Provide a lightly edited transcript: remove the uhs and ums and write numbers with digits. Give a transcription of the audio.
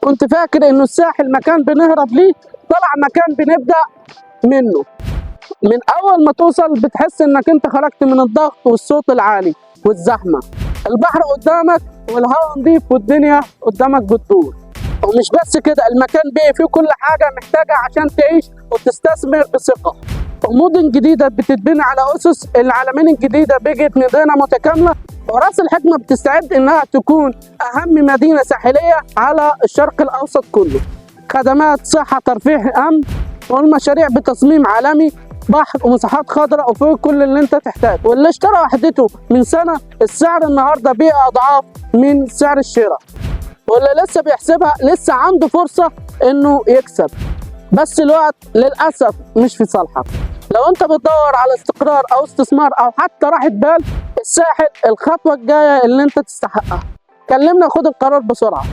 كنت فاكر انه الساحل مكان بنهرب ليه، طلع مكان بنبدأ منه. من اول ما توصل بتحس انك انت خرجت من الضغط والصوت العالي والزحمة. البحر قدامك والهواء نضيف والدنيا قدامك بتدور. ومش بس كده، المكان بقى فيه كل حاجة محتاجة عشان تعيش وتستثمر بثقة. مدن جديدة بتتبني على أسس العلمين الجديدة، بقت مدينة متكاملة، وراس الحكمة بتستعد إنها تكون أهم مدينة ساحلية على الشرق الأوسط كله. خدمات، صحة، ترفيه، أمن، والمشاريع بتصميم عالمي، بحر ومساحات خضراء وفوق كل اللي أنت تحتاج. واللي اشترى وحدته من سنة، السعر النهاردة بقى أضعاف من سعر الشراء. واللي لسه بيحسبها لسه عنده فرصة إنه يكسب، بس الوقت للأسف مش في صالحك. لو انت بتدور على استقرار او استثمار او حتى راحة بال، الساحل الخطوة الجاية اللي انت تستحقها. كلمنا، خد القرار بسرعة.